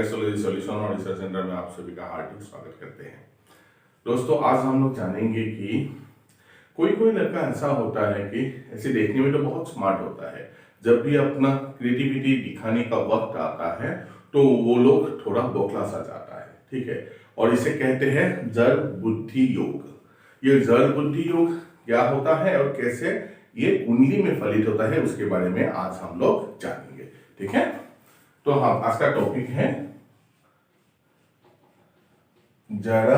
Astrology solution और research centre में आप सभी का हार्दिक स्वागत करते हैं। दोस्तों, आज हम लोग जानेंगे कि कोई कोई लड़का ऐसा होता है कि ऐसे देखने में तो बहुत स्मार्ट होता है, जब भी अपना क्रिएटिविटी दिखाने का वक्त आता है तो वो लोग थोड़ा बौखला सा जाता है। ठीक है, और इसे कहते हैं जड़ बुद्धि योग। ये जड़ बुद्धि योग क्या होता है और कैसे ये कुंडली में फलित होता है, उसके बारे में आज हम लोग जानेंगे। ठीक है, तो हाँ, आज का टॉपिक है जड़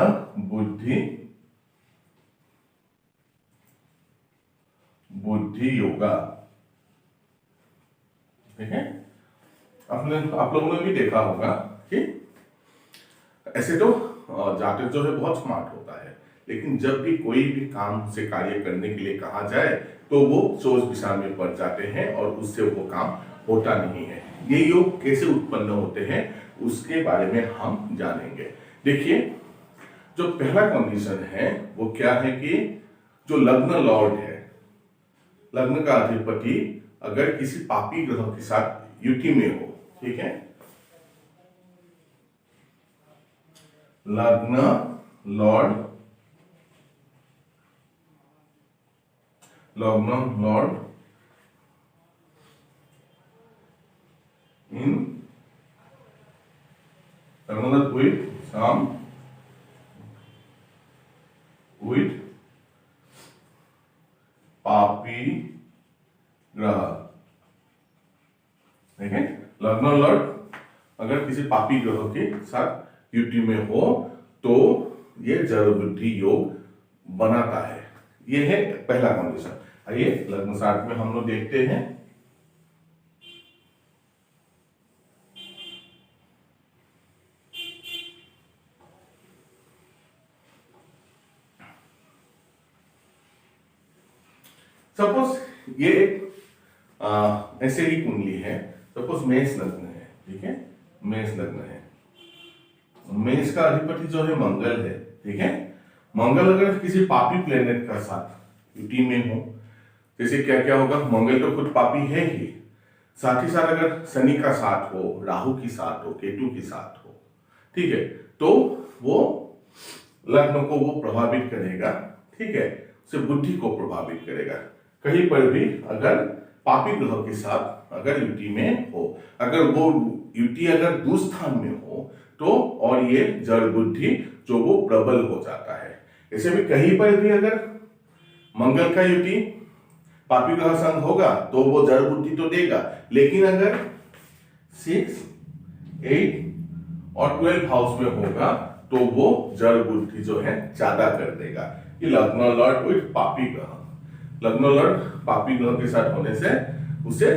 बुद्धि योगा। ठीक है, आप लोगों ने भी देखा होगा कि ऐसे तो जातक जो है बहुत स्मार्ट होता है, लेकिन जब भी कोई भी काम से कार्य करने के लिए कहा जाए तो वो सोच विचार में पड़ जाते हैं और उससे वो काम होता नहीं है। ये योग कैसे उत्पन्न होते हैं उसके बारे में हम जानेंगे। देखिए, जो पहला कंडीशन है वो क्या है कि जो लग्न लॉर्ड है, लग्न का अधिपति अगर किसी पापी ग्रह के साथ युति में हो, ठीक है, लग्न लॉर्ड in Ramadan with पापी ग्रह। ठीक है, लग्न लॉर्ड अगर किसी पापी ग्रह के साथ युति में हो तो ये जड़ बुद्धि योग बनाता है। ये है पहला कंडीशन। आइए लग्न चार्ट में हम लोग देखते हैं। सपोज ये ऐसे ही कुंडली है। सपोज मेष लग्न है, ठीक है, मेष लग्न है, मेष का अधिपति जो है मंगल है। ठीक है, मंगल अगर किसी पापी प्लेनेट का साथ युति में हो, जैसे क्या क्या होगा, मंगल तो खुद पापी है ही, साथ ही साथ अगर शनि का साथ हो, राहु की साथ हो, केतु की साथ हो, ठीक है, तो वो लग्न को वो प्रभावित करेगा। ठीक है, उसे बुद्धि को प्रभावित करेगा। कहीं पर भी अगर पापी ग्रह के साथ अगर युति में हो, अगर वो युति अगर दुस्थान में हो तो और ये जड़ बुद्धि जो वो प्रबल हो जाता है। ऐसे में कहीं पर भी अगर मंगल का युति पापी ग्रह संग होगा तो वो जड़ बुद्धि तो देगा, लेकिन अगर 6, 8 और 12 हाउस में होगा तो वो जड़ बुद्धि जो है ज्यादा कर देगा। ये लग्न लॉर्ड विथ पापी ग्रह, लग्न लॉर्ड पापी ग्रह के साथ होने से उसे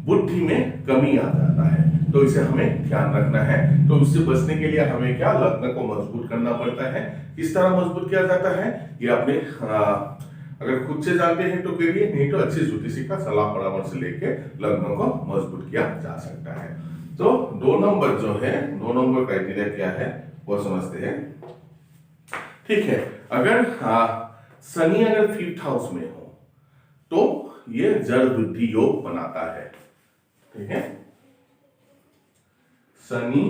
बुद्धि में कमी आ जाता है, तो इसे हमें ध्यान रखना है। तो उससे बचने के लिए हमें क्या, लग्न को मजबूत करना पड़ता है। किस तरह मजबूत किया जाता है ये अपने अगर खुद से जानते हैं तो करिए, नहीं तो अच्छे ज्योतिषी का सलाह परामर्श लेके लग्न को मजबूत किया जा सकता है। तो 2 नंबर जो है, 2 नंबर क्राइटेरिया क्या है वो समझते हैं। ठीक है, अगर शनि अगर 5th हाउस में हो तो ये जड़ बुद्धि योग बनाता है। ठीक है, शनि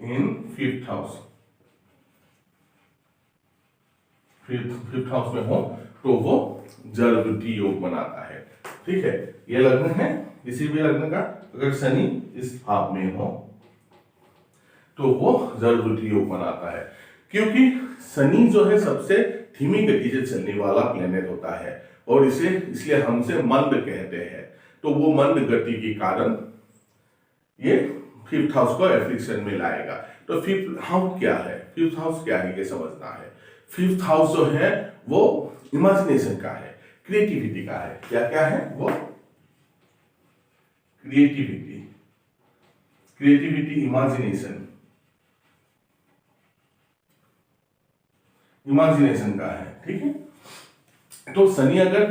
इन 5th हाउस, 5th हाउस में हो तो वो जड़ बुद्धि योग बनाता है। ठीक है, ये लग्न है, किसी भी लग्न का अगर शनि इस भाव में हो तो वो जड़ बुद्धि योग बनाता है, क्योंकि शनि जो है सबसे धीमी गति से चलने वाला प्लेनेट होता है और इसे इसलिए हमसे मंद कहते हैं। तो वो मंद गति के कारण ये 5th हाउस को एफिक्शन में लाएगा। तो 5th हाउस क्या है, 5th हाउस क्या है ये समझना है। 5th हाउस जो है वो इमेजिनेशन का है, क्रिएटिविटी का है। क्या क्या है वो, क्रिएटिविटी, इमेजिनेशन का है। ठीक है, तो शनि अगर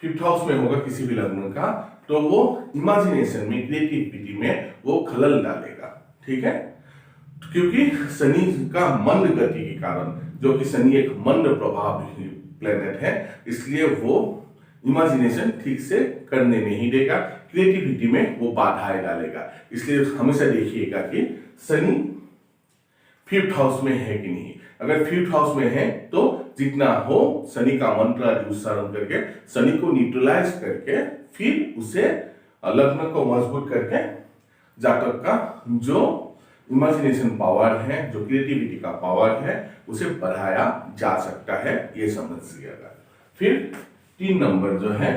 5th हाउस में होगा किसी भी लग्न का तो वो इमेजिनेशन में, क्रिएटिविटी में वो खलल डालेगा। ठीक है, क्योंकि शनि का मंद गति के कारण, जो कि शनि एक मंद प्रभाव प्लेनेट है, इसलिए वो इमेजिनेशन ठीक से करने नहीं देगा, क्रिएटिविटी में वो बाधाएं डालेगा। इसलिए हमेशा देखिएगा कि शनि 5th हाउस में है कि नहीं। अगर 5th हाउस में है तो जितना हो शनि का मंत्र आदि उच्चारण करके शनि को न्यूट्रलाइज करके फिर उसे लग्न को मजबूत करके जातक का जो इमेजिनेशन पावर है, जो क्रिएटिविटी का पावर है, उसे बढ़ाया जा सकता है, ये समझिएगा। फिर 3 नंबर जो है,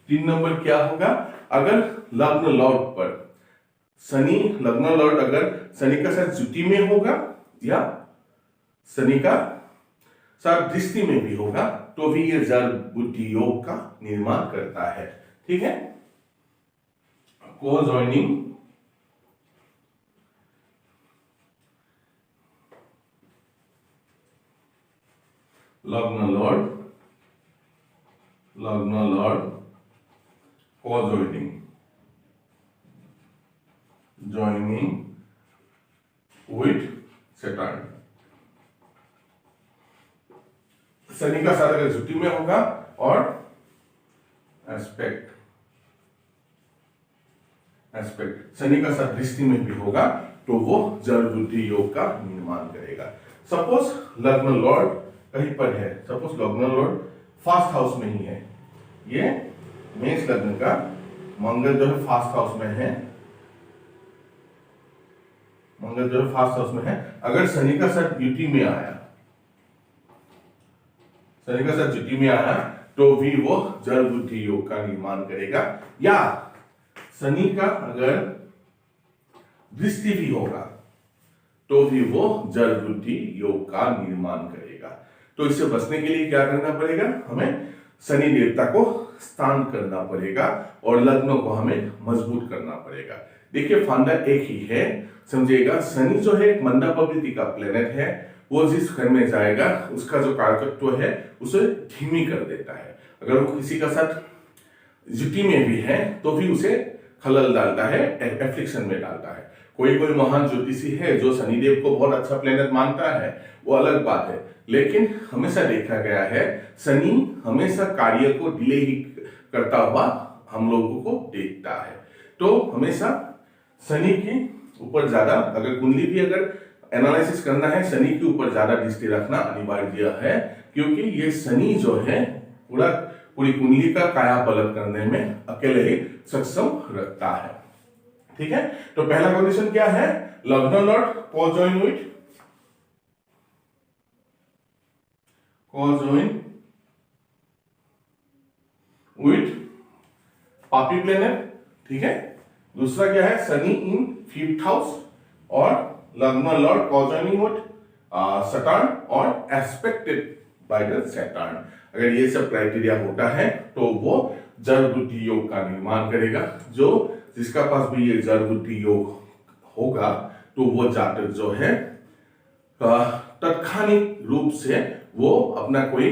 3 नंबर क्या होगा, अगर लग्न लॉर्ड पर शनि, लग्न लॉर्ड अगर शनि का साथ जुटी में होगा या शनि का साथ दृष्टि में भी होगा तो भी ये जड़ बुद्धि योग का निर्माण करता है। ठीक है, को ज्वाइनिंग लग्न लॉर्ड को ज्वाइनिंग विथ सैटर्न। शनि का साथ अगर जुटी में होगा और एस्पेक्ट शनि का साथ दृष्टि में भी होगा तो वो जड़ बुद्धि योग का निर्माण करेगा। सपोज लग्न लॉर्ड कहीं पर है, सपोज लग्न लॉर्ड 1st हाउस में ही है, ये मेष लग्न का मंगल जो है 1st हाउस में है, मंगल जो है 1st हाउस में है। अगर शनि का साथ ड्यूटी में आया, शनि का साथ ड्यूटी में आया तो भी वो जड़ बुद्धि योग का निर्माण करेगा। या शनि का अगर दृष्टि भी होगा तो भी वो जड़ बुद्धि योग का निर्माण करेगा। तो इससे बचने के लिए क्या करना पड़ेगा, हमें शनि देवता को स्थान करना पड़ेगा और लग्नों को हमें मजबूत करना पड़ेगा। देखिए फंडा एक ही है, समझिएगा। शनि जो है एक मंदा प्रवृत्ति का प्लेनेट है, वो जिस घर में जाएगा उसका जो कारकत्व है उसे धीमी कर देता है। अगर वो किसी का साथ जुटी में भी है तो भी उसे खलल डालता है, एफ्लिक्शन में डालता है। कोई कोई महान ज्योतिषी है जो शनिदेव को बहुत अच्छा प्लेनेट मानता है, वो अलग बात है, लेकिन हमेशा देखा गया है शनि हमेशा कार्य को डिले ही करता हुआ हम लोगों को देखता है। तो हमेशा शनि के ऊपर ज्यादा, अगर कुंडली भी अगर एनालिसिस करना है, शनि के ऊपर ज्यादा दृष्टि रखना अनिवार्य है, क्योंकि ये शनि जो है पूरी कुंडली का काया पलट करने में अकेले ही सक्षम रखता है। ठीक है, तो पहला कंडीशन क्या है, लग्न लॉर्ड को ज्वाइन विथ पापी प्लेनेट। ठीक है, दूसरा क्या है, शनि इन 5th हाउस और लग्न लॉर्ड को ज्वाइनिंग विथ सैटर्न और एस्पेक्टेड बाय द सैटर्न। अगर ये सब क्राइटेरिया होता है तो वो जड़ बुद्धि योग का निर्माण करेगा। जो जिसका पास भी ये जड़ बुद्धि योग होगा तो वो जातक जो है तत्क्षणिक रूप से वो अपना कोई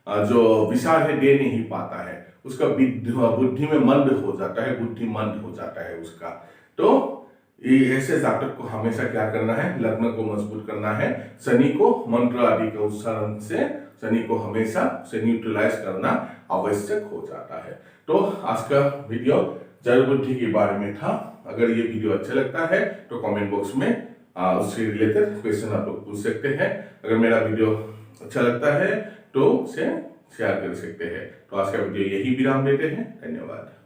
जो विचार है दे नहीं पाता है, उसका बुद्धि में मंद हो जाता है, बुद्धि मंद हो जाता है उसका। तो ऐसे जातक को हमेशा क्या करना है, लग्न को मजबूत करना है, शनि को मंत्र आदि के उच्चारण से शनि को हमेशा से न्यूट्रलाइज करना आवश्यक हो जाता है। तो आज का वीडियो जड़ बुद्धि के बारे में था। अगर ये वीडियो अच्छा लगता है तो कमेंट बॉक्स में उससे रिलेटेड क्वेश्चन आप लोग पूछ सकते हैं। अगर मेरा वीडियो अच्छा लगता है तो उसे शेयर कर सकते हैं। तो आज का वीडियो यही विराम देते हैं। धन्यवाद।